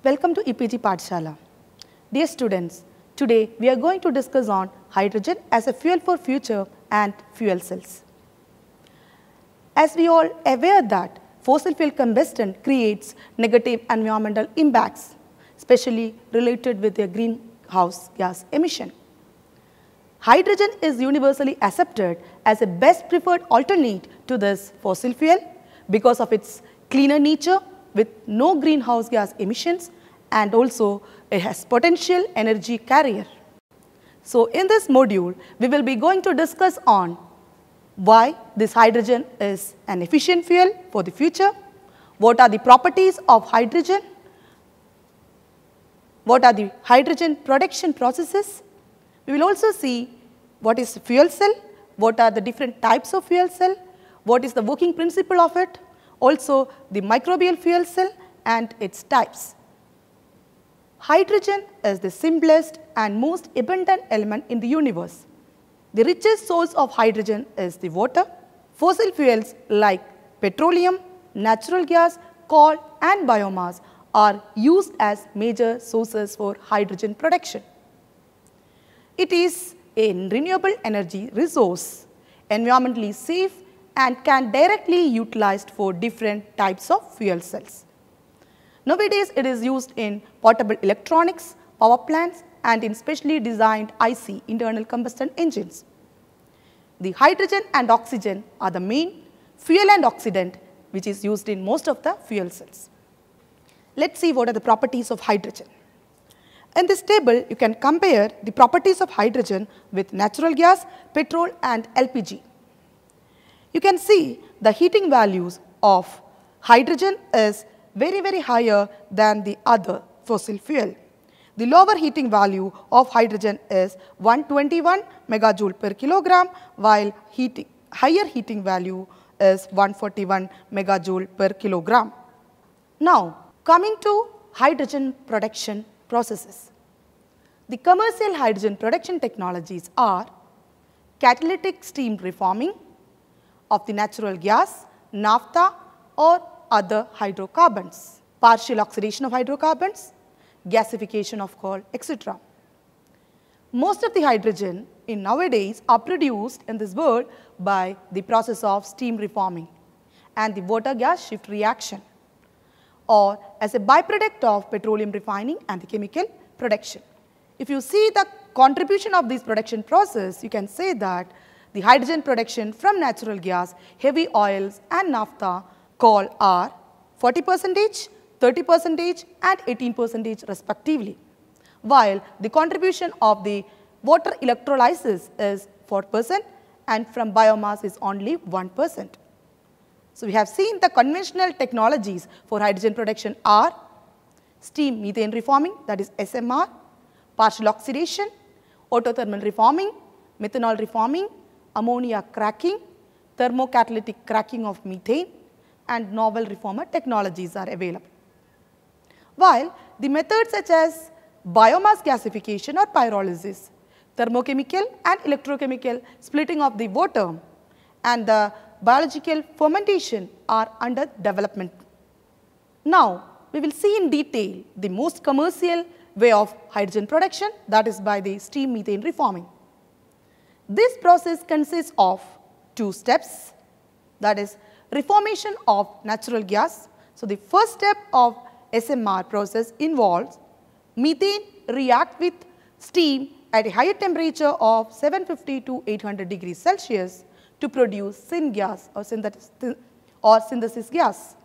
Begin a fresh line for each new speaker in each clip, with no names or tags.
Welcome to EPG Pathshala. Dear students, today we are going to discuss on hydrogen as a fuel for future and fuel cells. As we all aware that fossil fuel combustion creates negative environmental impacts, especially related with their greenhouse gas emission. Hydrogen is universally accepted as a best preferred alternate to this fossil fuel because of its cleaner nature with no greenhouse gas emissions, and also it has potential energy carrier. So in this module, we will be going to discuss on why this hydrogen is an efficient fuel for the future, what are the properties of hydrogen, what are the hydrogen production processes. We will also see what is the fuel cell, what are the different types of fuel cell, what is the working principle of it, also the microbial fuel cell and its types. Hydrogen is the simplest and most abundant element in the universe. The richest source of hydrogen is the water. Fossil fuels like petroleum, natural gas, coal and biomass are used as major sources for hydrogen production. It is a renewable energy resource, environmentally safe and can directly utilized for different types of fuel cells. Nowadays, it is used in portable electronics, power plants and in specially designed IC, internal combustion engines. The hydrogen and oxygen are the main fuel and oxidant which is used in most of the fuel cells. Let's see what are the properties of hydrogen. In this table, you can compare the properties of hydrogen with natural gas, petrol and LPG. You can see the heating values of hydrogen is very higher than the other fossil fuel. The lower heating value of hydrogen is 121 megajoule per kilogram, while higher heating value is 141 megajoule per kilogram. Now, coming to hydrogen production processes. The commercial hydrogen production technologies are catalytic steam reforming of the natural gas, naphtha or other hydrocarbons, partial oxidation of hydrocarbons, gasification of coal, etc. Most of the hydrogen in nowadays are produced in this world by the process of steam reforming and the water gas shift reaction, or as a byproduct of petroleum refining and the chemical production. If you see the contribution of this production process, you can say that the hydrogen production from natural gas, heavy oils and naphtha, coal are 40%, 30% and 18% respectively, while the contribution of the water electrolysis is 4% and from biomass is only 1%. So we have seen the conventional technologies for hydrogen production are steam methane reforming, that is SMR, partial oxidation, autothermal reforming, methanol reforming, ammonia cracking, thermocatalytic cracking of methane and novel reformer technologies are available. While the methods such as biomass gasification or pyrolysis, thermochemical and electrochemical splitting of the water and the biological fermentation are under development. Now, we will see in detail the most commercial way of hydrogen production, that is by the steam methane reforming. This process consists of two steps, that is reformation of natural gas. So the first step of SMR process involves methane react with steam at a higher temperature of 750 to 800 degrees Celsius to produce syngas or synthesis gas.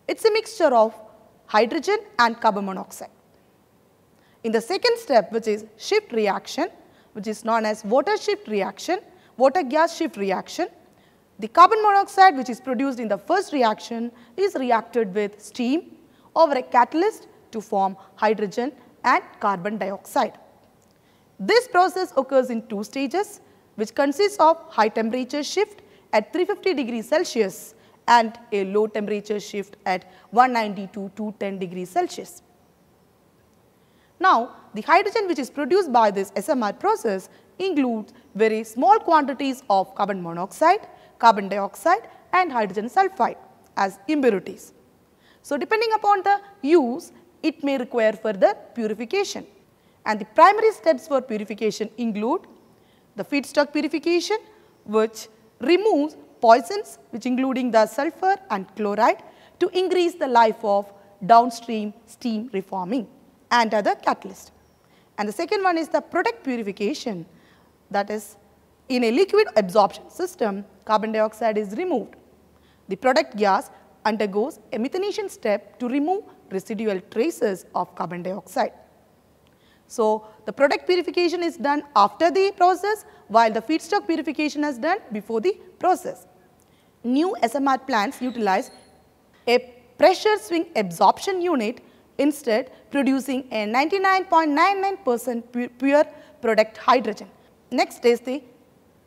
It's a mixture of hydrogen and carbon monoxide. In the second step, which is shift reaction, which is known as water shift reaction, water gas shift reaction, the carbon monoxide which is produced in the first reaction is reacted with steam over a catalyst to form hydrogen and carbon dioxide. This process occurs in two stages, which consists of high temperature shift at 350 degrees Celsius and a low temperature shift at 190 to 210 degrees Celsius. Now, the hydrogen which is produced by this SMR process includes very small quantities of carbon monoxide, carbon dioxide and hydrogen sulfide as impurities. So, depending upon the use, it may require further purification. And the primary steps for purification include the feedstock purification, which removes poisons, which including the sulfur and chloride, to increase the life of downstream steam reforming and other catalysts. And the second one is the product purification, that is, in a liquid absorption system, carbon dioxide is removed. The product gas undergoes a methanation step to remove residual traces of carbon dioxide. So, the product purification is done after the process, while the feedstock purification is done before the process. New SMR plants utilize a pressure swing absorption unit, instead producing a 99.99% pure product hydrogen. Next is the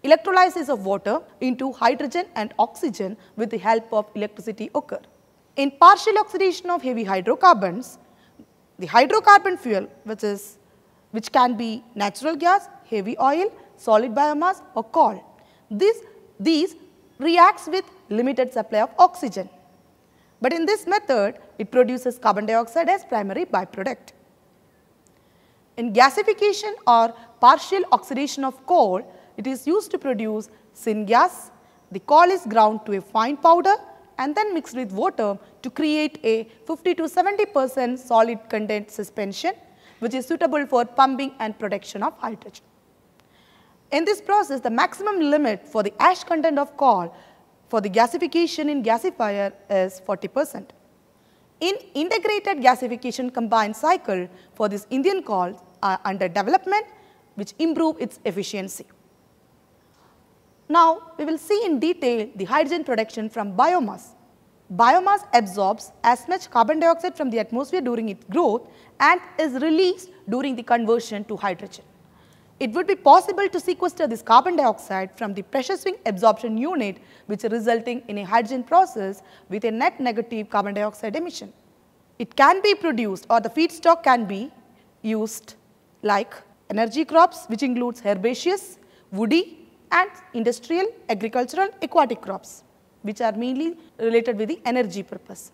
electrolysis of water into hydrogen and oxygen with the help of electricity occur. In partial oxidation of heavy hydrocarbons, the hydrocarbon fuel, which can be natural gas, heavy oil, solid biomass or coal. These reacts with limited supply of oxygen. But in this method, it produces carbon dioxide as primary byproduct. In gasification or partial oxidation of coal, it is used to produce syngas. The coal is ground to a fine powder and then mixed with water to create a 50 to 70% solid content suspension, which is suitable for pumping and production of hydrogen. In this process, the maximum limit for the ash content of coal for the gasification in gasifier is 40%. In integrated gasification combined cycle for this Indian coal are under development, which improve its efficiency. Now, we will see in detail the hydrogen production from biomass. Biomass absorbs as much carbon dioxide from the atmosphere during its growth and is released during the conversion to hydrogen. It would be possible to sequester this carbon dioxide from the pressure swing absorption unit, which is resulting in a hydrogen process with a net negative carbon dioxide emission. It can be produced, or the feedstock can be used like energy crops, which includes herbaceous, woody and industrial, agricultural, aquatic crops, which are mainly related with the energy purpose.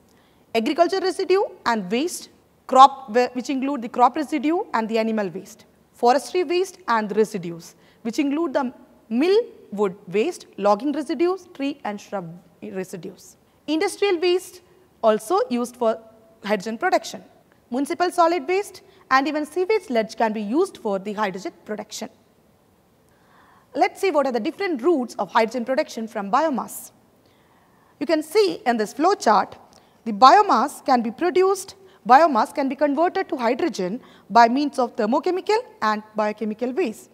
Agriculture residue and waste, which include the crop residue and the animal waste. Forestry waste and the residues, which include the mill wood waste, logging residues, tree and shrub residues. Industrial waste also used for hydrogen production. Municipal solid waste and even sewage sludge can be used for the hydrogen production. Let us see what are the different routes of hydrogen production from biomass. You can see in this flow chart, the biomass can be converted to hydrogen by means of thermochemical and biochemical ways.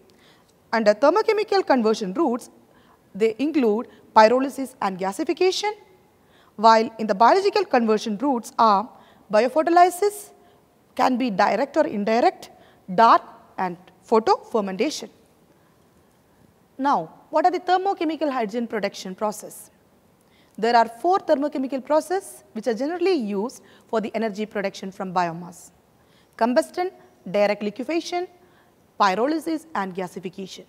Under thermochemical conversion routes, they include pyrolysis and gasification, while in the biological conversion routes are biophotolysis, can be direct or indirect, dark and photo fermentation. Now, what are the thermochemical hydrogen production process? There are 4 thermochemical processes which are generally used for the energy production from biomass: combustion, direct liquefaction, pyrolysis and gasification.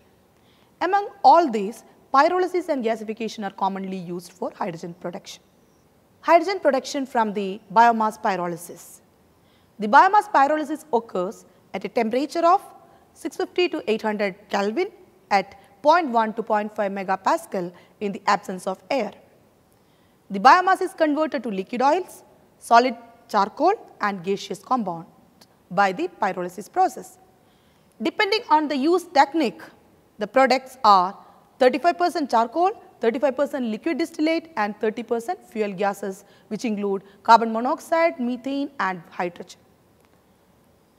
Among all these, pyrolysis and gasification are commonly used for hydrogen production. Hydrogen production from the biomass pyrolysis. The biomass pyrolysis occurs at a temperature of 650 to 800 Kelvin at 0.1 to 0.5 megapascal in the absence of air. The biomass is converted to liquid oils, solid charcoal and gaseous compounds by the pyrolysis process. Depending on the used technique, the products are 35% charcoal, 35% liquid distillate and 30% fuel gases, which include carbon monoxide, methane and hydrogen.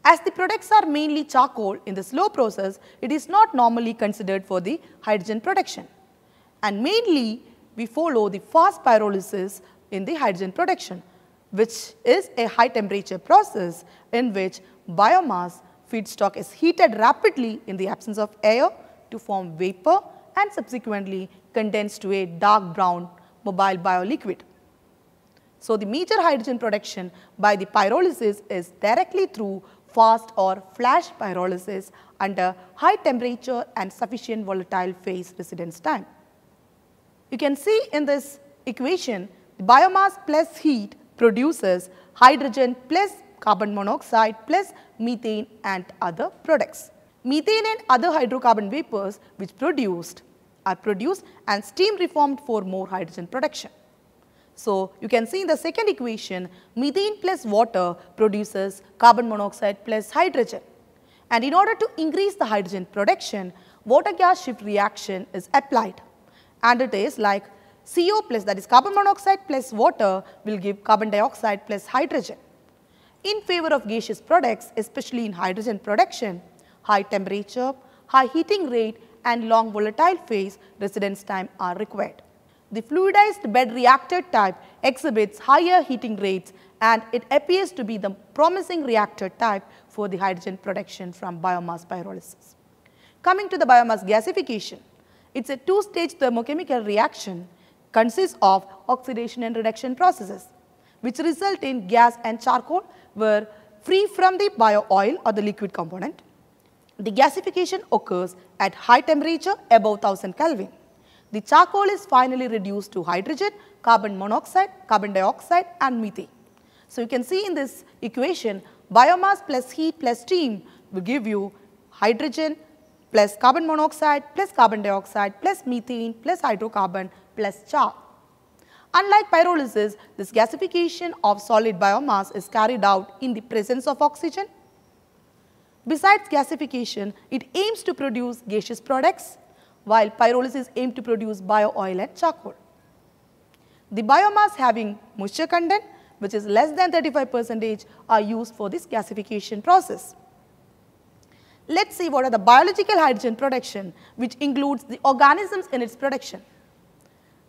As the products are mainly charcoal in the slow process, it is not normally considered for the hydrogen production, and mainly we follow the fast pyrolysis in the hydrogen production, which is a high temperature process in which biomass feedstock is heated rapidly in the absence of air to form vapor and subsequently condensed to a dark brown mobile bioliquid. So, the major hydrogen production by the pyrolysis is directly through fast or flash pyrolysis under high temperature and sufficient volatile phase residence time. You can see in this equation, the biomass plus heat produces hydrogen plus carbon monoxide plus methane and other products. Methane and other hydrocarbon vapors which are produced and steam reformed for more hydrogen production. So, you can see in the second equation, methane plus water produces carbon monoxide plus hydrogen. And in order to increase the hydrogen production, water gas shift reaction is applied. And it is like CO plus, that is carbon monoxide plus water will give carbon dioxide plus hydrogen. In favor of gaseous products, especially in hydrogen production, high temperature, high heating rate and long volatile phase residence time are required. The fluidized bed reactor type exhibits higher heating rates and it appears to be the promising reactor type for the hydrogen production from biomass pyrolysis. Coming to the biomass gasification, it is a two-stage thermochemical reaction consists of oxidation and reduction processes which result in gas and charcoal were free from the bio-oil or the liquid component. The gasification occurs at high temperature above 1000 Kelvin. The charcoal is finally reduced to hydrogen, carbon monoxide, carbon dioxide and methane. So, you can see in this equation biomass plus heat plus steam will give you hydrogen plus carbon monoxide plus carbon dioxide plus methane plus hydrocarbon plus char. Unlike pyrolysis, this gasification of solid biomass is carried out in the presence of oxygen. Besides gasification, it aims to produce gaseous products, while pyrolysis aims to produce bio-oil and charcoal. The biomass having moisture content, which is less than 35%, are used for this gasification process. Let us see what are the biological hydrogen production, which includes the organisms in its production.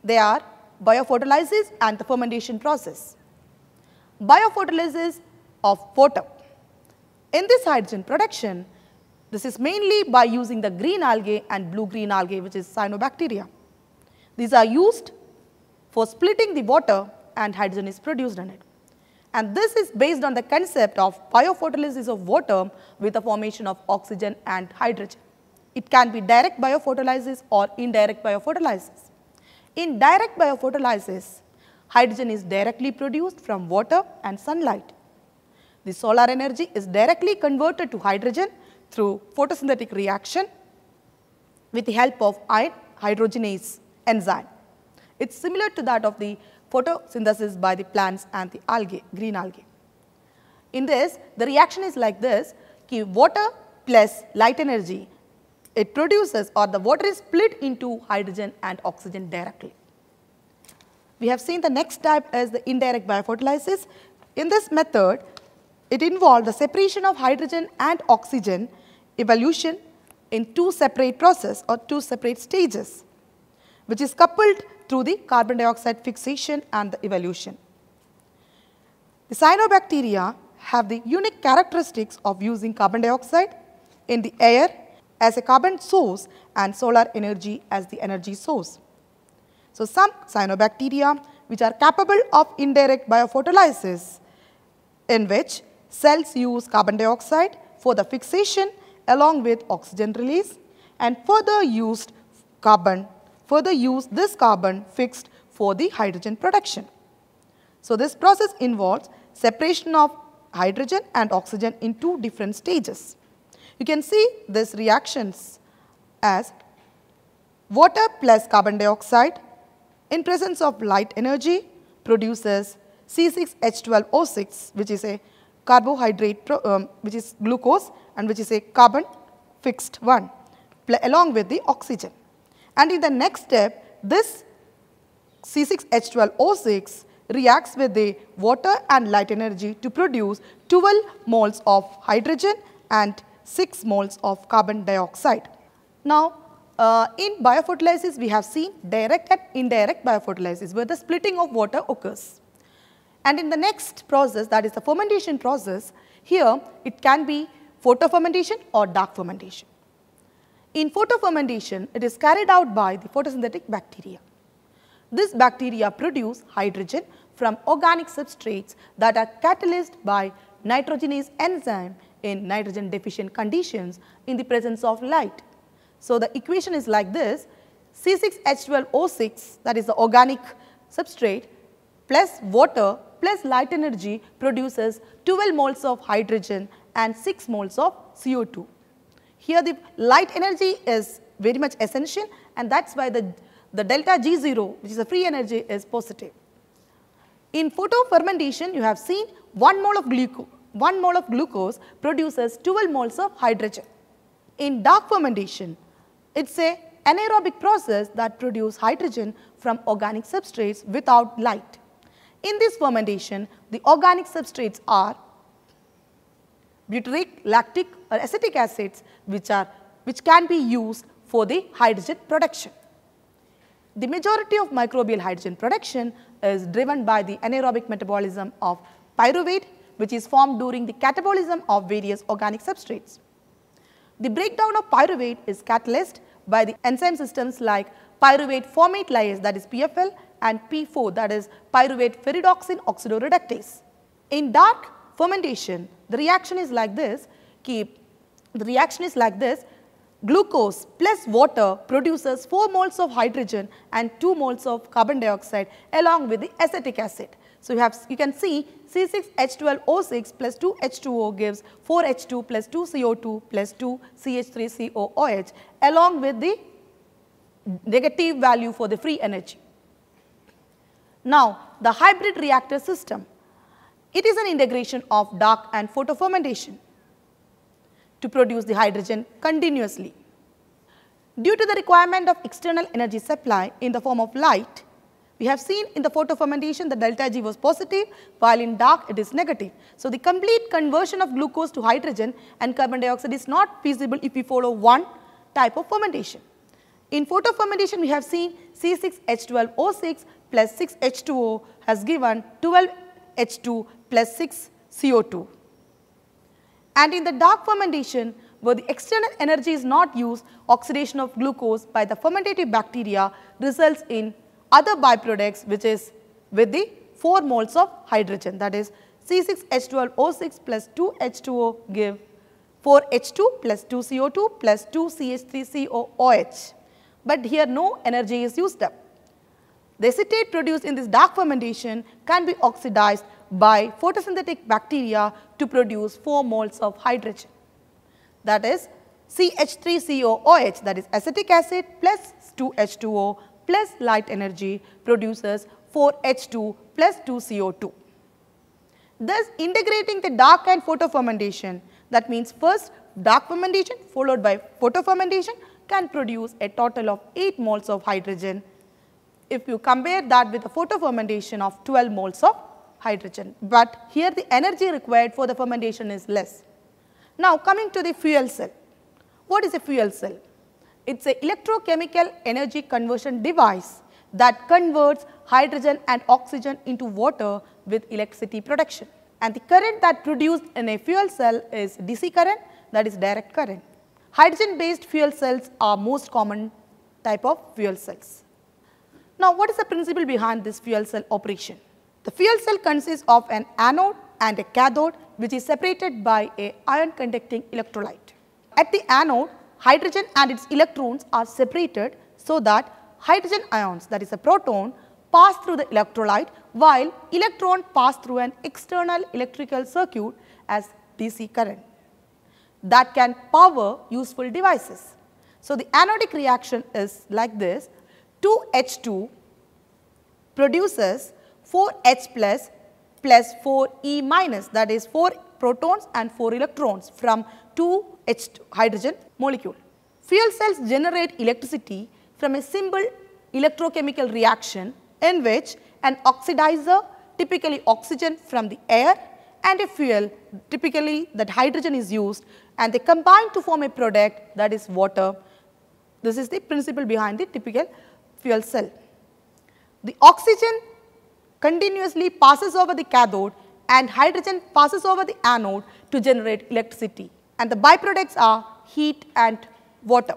They are biophotolysis and the fermentation process. Biophotolysis of water. In this hydrogen production, this is mainly by using the green algae and blue-green algae, which is cyanobacteria. These are used for splitting the water and hydrogen is produced in it. And this is based on the concept of biophotolysis of water with the formation of oxygen and hydrogen. It can be direct biophotolysis or indirect biophotolysis. In direct biophotolysis, hydrogen is directly produced from water and sunlight. The solar energy is directly converted to hydrogen through photosynthetic reaction with the help of iron hydrogenase enzyme. It is similar to that of the photosynthesis by the plants and the algae, green algae. In this, the reaction is like this, water plus light energy, it produces or the water is split into hydrogen and oxygen directly. We have seen the next type as the indirect biophotolysis. In this method, it involves the separation of hydrogen and oxygen evolution in two separate processes or two separate stages, which is coupled through the carbon dioxide fixation and the evolution. The cyanobacteria have the unique characteristics of using carbon dioxide in the air as a carbon source and solar energy as the energy source. So, some cyanobacteria which are capable of indirect biophotolysis, in which cells use carbon dioxide for the fixation along with oxygen release and further use this carbon fixed for the hydrogen production. So, this process involves separation of hydrogen and oxygen in two different stages. You can see these reactions as water plus carbon dioxide in presence of light energy produces C6H12O6, which is a carbohydrate which is glucose and which is a carbon fixed one along with the oxygen. And in the next step, this C6H12O6 reacts with the water and light energy to produce 12 moles of hydrogen and 6 moles of carbon dioxide. Now, in biophotolysis, we have seen direct and indirect biophotolysis where the splitting of water occurs. And in the next process, that is the fermentation process, here it can be photofermentation or dark fermentation. In photofermentation, it is carried out by the photosynthetic bacteria. This bacteria produce hydrogen from organic substrates that are catalyzed by nitrogenase enzyme in nitrogen deficient conditions in the presence of light. So, the equation is like this, C6H12O6, that is the organic substrate, plus water plus light energy produces 12 moles of hydrogen and 6 moles of CO2. Here the light energy is very much essential, and that is why the delta G0, which is the free energy, is positive. In photofermentation, you have seen 1 mole of glucose produces 12 moles of hydrogen. In dark fermentation, it is a anaerobic process that produces hydrogen from organic substrates without light. In this fermentation, the organic substrates are butyric, lactic or acetic acids which can be used for the hydrogen production. The majority of microbial hydrogen production is driven by the anaerobic metabolism of pyruvate, which is formed during the catabolism of various organic substrates. The breakdown of pyruvate is catalyzed by the enzyme systems like pyruvate formate lyase, that is PFL, and P4, that is pyruvate ferridoxin oxidoreductase. In dark fermentation, the reaction is like this. Glucose plus water produces 4 moles of hydrogen and 2 moles of carbon dioxide along with the acetic acid. So, you can see C6H12O6 plus 2H2O gives 4H2 plus 2CO2 plus 2CH3COOH along with the negative value for the free energy. Now, the hybrid reactor system, it is an integration of dark and photofermentation to produce the hydrogen continuously. Due to the requirement of external energy supply in the form of light, we have seen in the photofermentation the delta G was positive, while in dark it is negative. So, the complete conversion of glucose to hydrogen and carbon dioxide is not feasible if we follow one type of fermentation. In photofermentation, we have seen C6H12O6 plus 6H2O has given 12H2 plus 6CO2. And in the dark fermentation, where the external energy is not used, oxidation of glucose by the fermentative bacteria results in other byproducts, which is with the 4 moles of hydrogen, that is C6H12O6 plus 2H2O give 4H2 plus 2CO2 plus 2CH3COOH, but here no energy is used up. The acetate produced in this dark fermentation can be oxidized by photosynthetic bacteria to produce 4 moles of hydrogen, that is CH3COOH, that is acetic acid plus 2H2O plus light energy produces 4H2 plus 2CO2. Thus, integrating the dark and photofermentation, that means first dark fermentation followed by photofermentation, can produce a total of 8 moles of hydrogen if you compare that with the photofermentation of 12 moles of hydrogen, but here the energy required for the fermentation is less. Now, coming to the fuel cell. What is a fuel cell? It is an electrochemical energy conversion device that converts hydrogen and oxygen into water with electricity production, and the current that produced in a fuel cell is DC current, that is direct current. Hydrogen based fuel cells are most common type of fuel cells. Now, what is the principle behind this fuel cell operation? The fuel cell consists of an anode and a cathode, which is separated by a ion conducting electrolyte. At the anode, hydrogen and its electrons are separated so that hydrogen ions, that is a proton, pass through the electrolyte, while electron pass through an external electrical circuit as DC current that can power useful devices. So, the anodic reaction is like this. 2H2 produces 4H plus plus 4E minus, that is 4 protons and 4 electrons from 2H2 hydrogen molecule. Fuel cells generate electricity from a simple electrochemical reaction in which an oxidizer, typically oxygen from the air, and a fuel, typically that hydrogen is used, and they combine to form a product, that is water. This is the principle behind the typical fuel cell. The oxygen continuously passes over the cathode and hydrogen passes over the anode to generate electricity, and the byproducts are heat and water.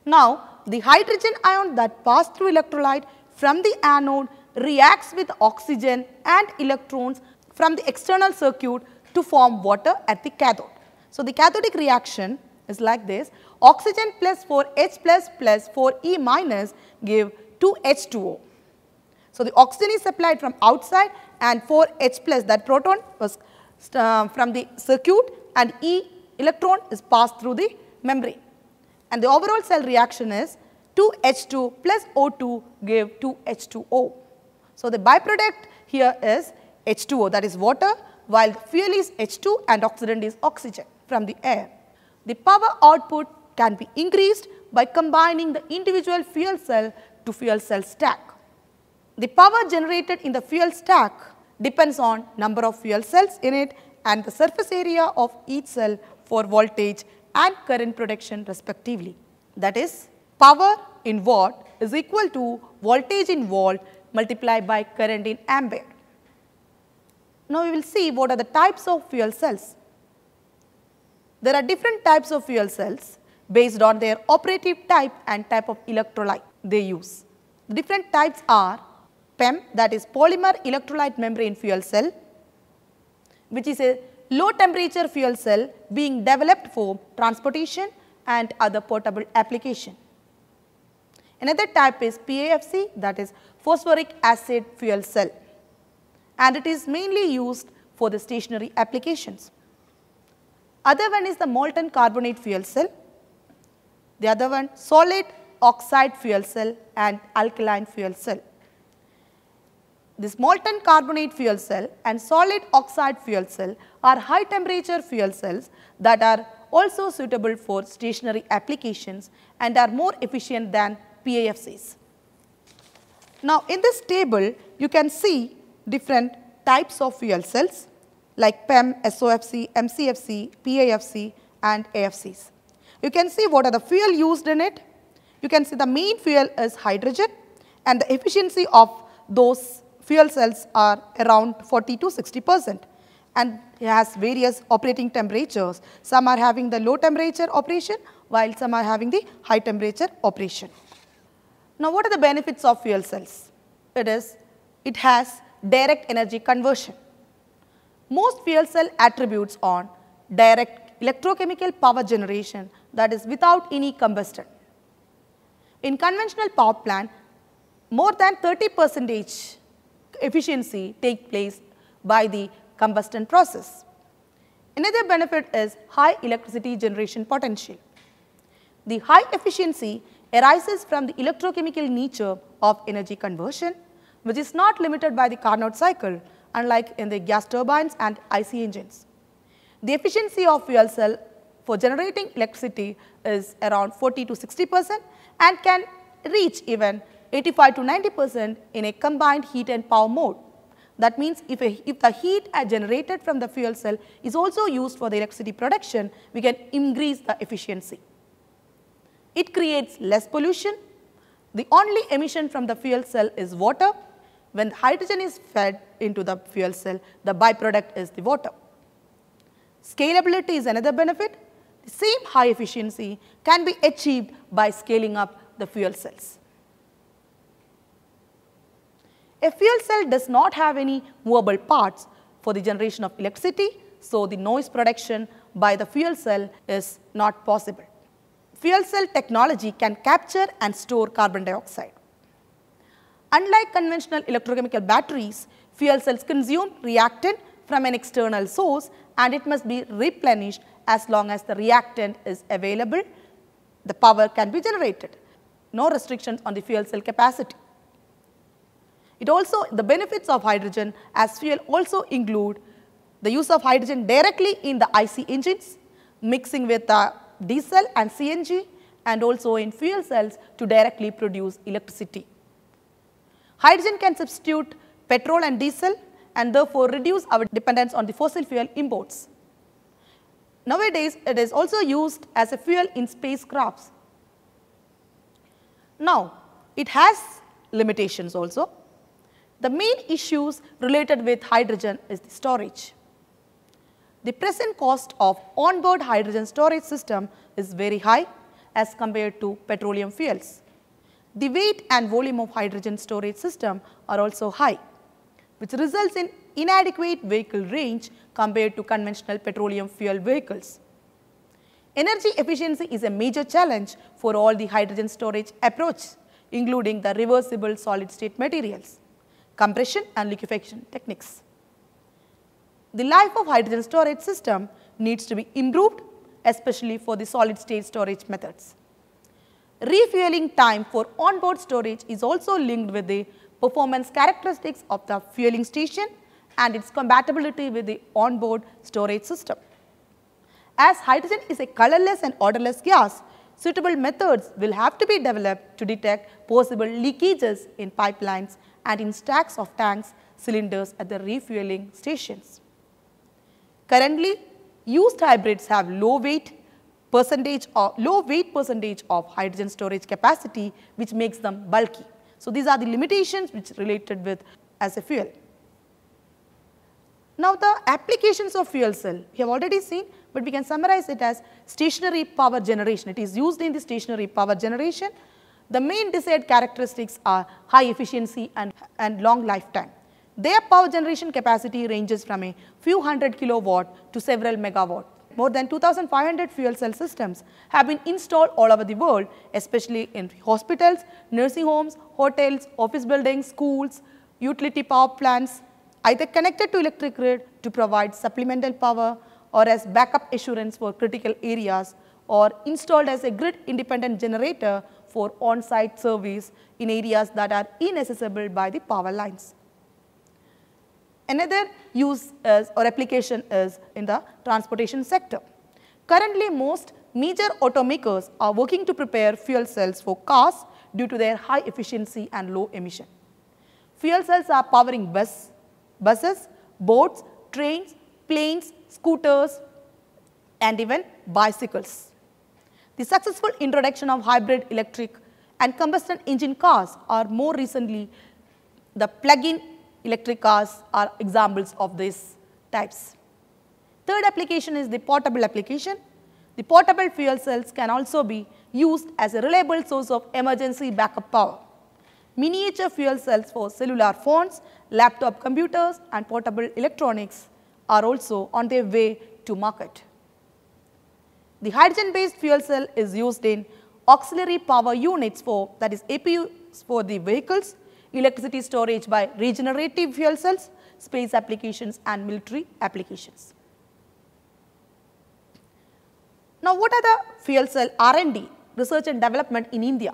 Now, the hydrogen ion that pass through electrolyte from the anode reacts with oxygen and electrons from the external circuit to form water at the cathode. So, the cathodic reaction is like this: oxygen plus 4H plus plus 4E minus give 2H2O. So, the oxygen is supplied from outside and 4H plus, that proton was from the circuit, and E electron is passed through the membrane. And the overall cell reaction is 2H2 plus O2 give 2H2O. So, the byproduct here is H2O, that is water, while the fuel is H2 and oxidant is oxygen from the air. The power output can be increased by combining the individual fuel cell to fuel cell stack. The power generated in the fuel stack depends on number of fuel cells in it and the surface area of each cell for voltage and current production respectively. That is, power in watt is equal to voltage in volt multiplied by current in ampere. Now, we will see what are the types of fuel cells. There are different types of fuel cells based on their operative type and type of electrolyte they use. The different types are PEM, that is polymer electrolyte membrane fuel cell, which is a low temperature fuel cell being developed for transportation and other portable application. Another type is PAFC, that is phosphoric acid fuel cell, and it is mainly used for the stationary applications. Other one is the molten carbonate fuel cell, the other one solid oxide fuel cell and alkaline fuel cell. This molten carbonate fuel cell and solid oxide fuel cell are high temperature fuel cells that are also suitable for stationary applications and are more efficient than PAFCs. Now, in this table you can see different types of fuel cells like PEM, SOFC, MCFC, PAFC and AFCs. You can see what are the fuel used in it. You can see the main fuel is hydrogen and the efficiency of those fuel cells are around 40 to 60%, and it has various operating temperatures. Some are having the low temperature operation while some are having the high temperature operation. Now, what are the benefits of fuel cells? It has direct energy conversion. Most fuel cell attributes on direct electrochemical power generation, that is without any combustion. In conventional power plant, more than 30% efficiency take place by the combustion process. Another benefit is high electricity generation potential. The high efficiency arises from the electrochemical nature of energy conversion, which is not limited by the Carnot cycle, unlike in the gas turbines and IC engines. The efficiency of fuel cell for generating electricity is around 40 to 60% and can reach even 85 to 90% in a combined heat and power mode. That means if the heat generated from the fuel cell is also used for the electricity production, we can increase the efficiency. It creates less pollution. The only emission from the fuel cell is water. When hydrogen is fed into the fuel cell, the byproduct is the water. Scalability is another benefit. The same high efficiency can be achieved by scaling up the fuel cells. A fuel cell does not have any movable parts for the generation of electricity, so the noise production by the fuel cell is not possible. Fuel cell technology can capture and store carbon dioxide. Unlike conventional electrochemical batteries, fuel cells consume reactant from an external source and it must be replenished as long as the reactant is available. The power can be generated. No restrictions on the fuel cell capacity. The benefits of hydrogen as fuel also include the use of hydrogen directly in the IC engines, mixing with diesel and CNG, and also in fuel cells to directly produce electricity. Hydrogen can substitute petrol and diesel and therefore reduce our dependence on the fossil fuel imports. Nowadays, it is also used as a fuel in spacecrafts. Now, it has limitations also. The main issues related with hydrogen is the storage. The present cost of onboard hydrogen storage system is very high as compared to petroleum fuels. The weight and volume of hydrogen storage system are also high, which results in inadequate vehicle range compared to conventional petroleum fuel vehicles. Energy efficiency is a major challenge for all the hydrogen storage approaches, including the reversible solid state materials. compression and liquefaction techniques. The life of hydrogen storage system needs to be improved, especially for the solid state storage methods. Refueling time for onboard storage is also linked with the performance characteristics of the fueling station and its compatibility with the onboard storage system. As hydrogen is a colorless and odorless gas, suitable methods will have to be developed to detect possible leakages in pipelines and in stacks of tanks, cylinders at the refueling stations. Currently, used hybrids have low weight percentage of hydrogen storage capacity, which makes them bulky. So, these are the limitations which related with as a fuel. Now, the applications of fuel cell we have already seen, but we can summarize it as stationary power generation. It is used in the stationary power generation. The main desired characteristics are high efficiency and long lifetime. Their power generation capacity ranges from a few hundred kilowatt to several megawatt. More than 2,500 fuel cell systems have been installed all over the world, especially in hospitals, nursing homes, hotels, office buildings, schools, utility power plants, either connected to electric grid to provide supplemental power or as backup assurance for critical areas, or installed as a grid independent generator for on-site service in areas that are inaccessible by the power lines. Another use or application is in the transportation sector. Currently, most major automakers are working to prepare fuel cells for cars due to their high efficiency and low emission. Fuel cells are powering buses, boats, trains, planes, scooters, and even bicycles. The successful introduction of hybrid electric and combustion engine cars, or more recently the plug-in electric cars, are examples of these types. Third application is the portable application. The portable fuel cells can also be used as a reliable source of emergency backup power. Miniature fuel cells for cellular phones, laptop computers, and portable electronics are also on their way to market. The hydrogen-based fuel cell is used in auxiliary power units for, that is APUs for the vehicles, electricity storage by regenerative fuel cells, space applications, and military applications. Now, what are the fuel cell R&D, research and development in India?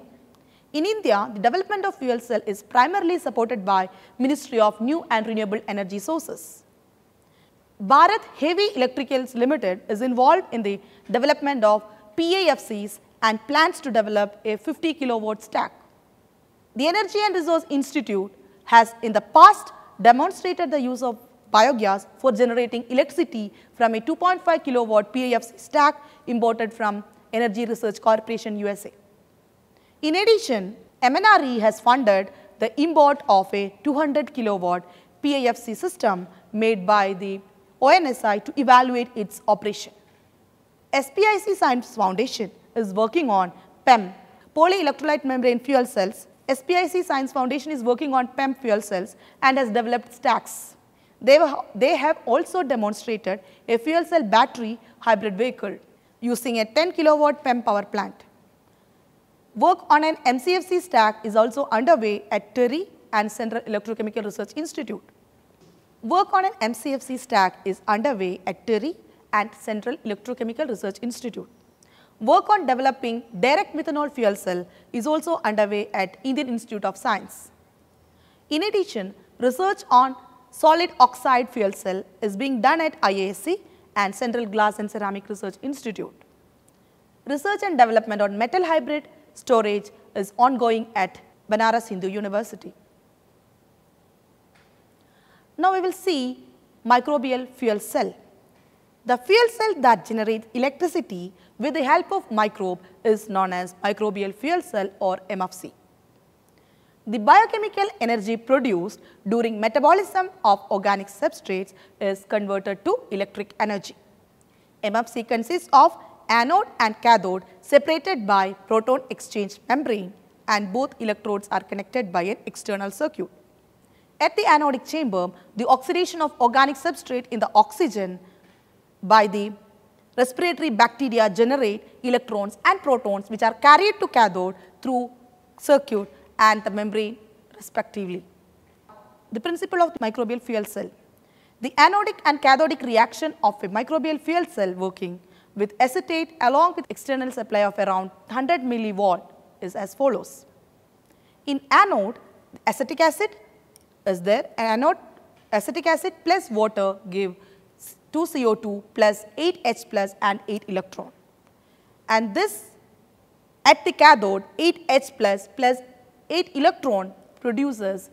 In India, the development of fuel cell is primarily supported by Ministry of New and Renewable Energy Sources. Bharat Heavy Electricals Limited is involved in the development of PAFCs and plans to develop a 50 kilowatt stack. The Energy and Resource Institute has in the past demonstrated the use of biogas for generating electricity from a 2.5 kilowatt PAFC stack imported from Energy Research Corporation USA. In addition, MNRE has funded the import of a 200 kilowatt PAFC system made by the ONSI to evaluate its operation. SPIC Science Foundation is working on PEM, polyelectrolyte membrane fuel cells. SPIC Science Foundation is working on PEM fuel cells and has developed stacks. They have also demonstrated a fuel cell battery hybrid vehicle using a 10 kilowatt PEM power plant. Work on an MCFC stack is also underway at TERI and Central Electrochemical Research Institute. Work on an MCFC stack is underway at TERI and Central Electrochemical Research Institute. Work on developing direct methanol fuel cell is also underway at Indian Institute of Science. In addition, research on solid oxide fuel cell is being done at IISc and Central Glass and Ceramic Research Institute. Research and development on metal hybrid storage is ongoing at Banaras Hindu University. Now, we will see microbial fuel cell. The fuel cell that generates electricity with the help of microbe is known as microbial fuel cell or MFC. The biochemical energy produced during metabolism of organic substrates is converted to electric energy. MFC consists of anode and cathode separated by proton exchange membrane, and both electrodes are connected by an external circuit. At the anodic chamber, the oxidation of organic substrate in the oxygen by the respiratory bacteria generate electrons and protons which are carried to cathode through circuit and the membrane respectively. the principle of the microbial fuel cell. The anodic and cathodic reaction of a microbial fuel cell working with acetate along with external supply of around 100 milliwatt is as follows. In anode, acetic acid is there, and anode acetic acid plus water give 2 CO2 plus 8 H plus and 8 electron. And this at the cathode 8 H plus 8 electron produces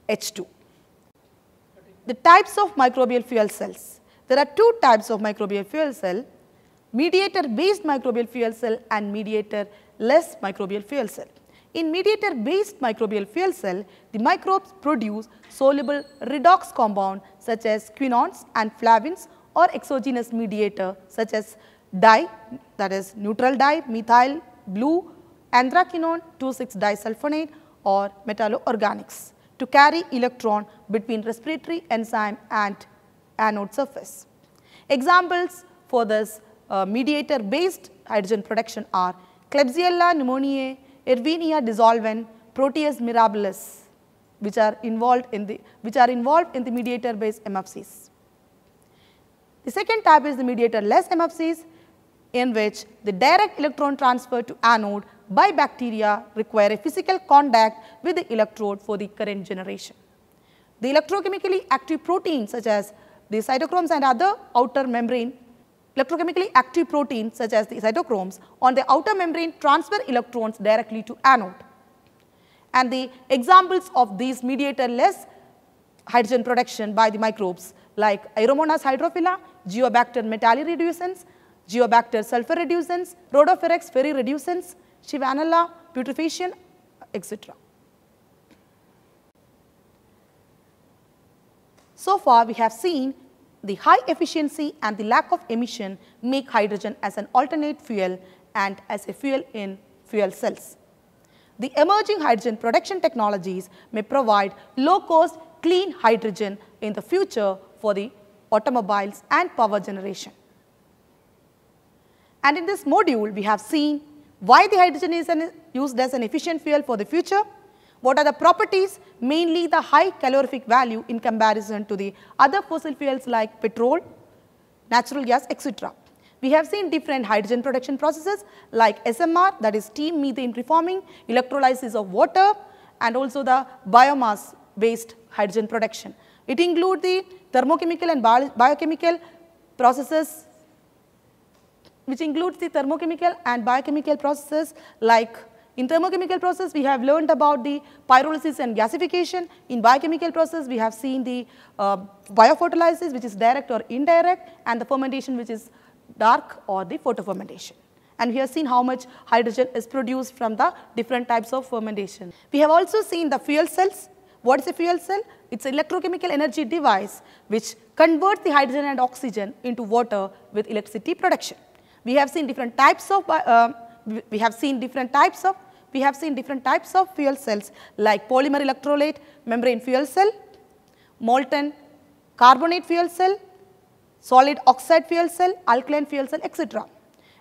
H2. The types of microbial fuel cells. There are two types of microbial fuel cell, mediator-based microbial fuel cell and mediator-less microbial fuel cell. In mediator-based microbial fuel cell, the microbes produce soluble redox compound such as quinones and flavins or exogenous mediator such as dye, that is neutral dye, methyl blue, anthraquinone 2,6-disulfonate or metalloorganics to carry electron between respiratory enzyme and anode surface. Examples for this mediator-based hydrogen production are Klebsiella pneumoniae, Erwinia dissolvent, Proteus mirabilis, which are involved in the mediator-based MFCs. The second type is the mediator-less MFCs, in which the direct electron transfer to anode by bacteria require a physical contact with the electrode for the current generation. The electrochemically active proteins such as the cytochromes and other outer membrane, electrochemically active proteins such as the cytochromes on the outer membrane transfer electrons directly to anode. And the examples of these mediator-less hydrogen production by the microbes like Aeromonas hydrophila, Geobacter metallireducens, Geobacter sulfurreducens, Rhodophyrex ferrireducens, Shivanella putrefaciens, etc. So far we have seen the high efficiency and the lack of emission make hydrogen as an alternate fuel and as a fuel in fuel cells. The emerging hydrogen production technologies may provide low-cost clean hydrogen in the future for the automobiles and power generation. And in this module, we have seen why the hydrogen is used as an efficient fuel for the future, what are the properties, mainly the high calorific value in comparison to the other fossil fuels like petrol, natural gas, etc. We have seen different hydrogen production processes like SMR, that is steam methane reforming, electrolysis of water, and also the biomass-based hydrogen production. It includes the thermochemical and biochemical processes, which includes the thermochemical and biochemical processes. Like in thermochemical process, we have learned about the pyrolysis and gasification. In biochemical process, we have seen the biophotolysis, which is direct or indirect, and the fermentation, which is dark or the photofermentation. And we have seen how much hydrogen is produced from the different types of fermentation. We have also seen the fuel cells. What is a fuel cell? It's an electrochemical energy device which converts the hydrogen and oxygen into water with electricity production. We have seen different types of fuel cells like polymer electrolyte membrane fuel cell, molten carbonate fuel cell, solid oxide fuel cell, alkaline fuel cell, etc.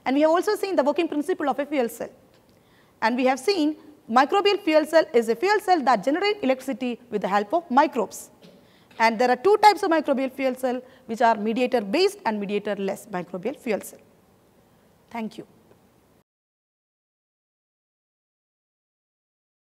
And we have also seen the working principle of a fuel cell. And we have seen microbial fuel cell is a fuel cell that generates electricity with the help of microbes. And there are two types of microbial fuel cell, which are mediator-based and mediator-less microbial fuel cell. Thank you.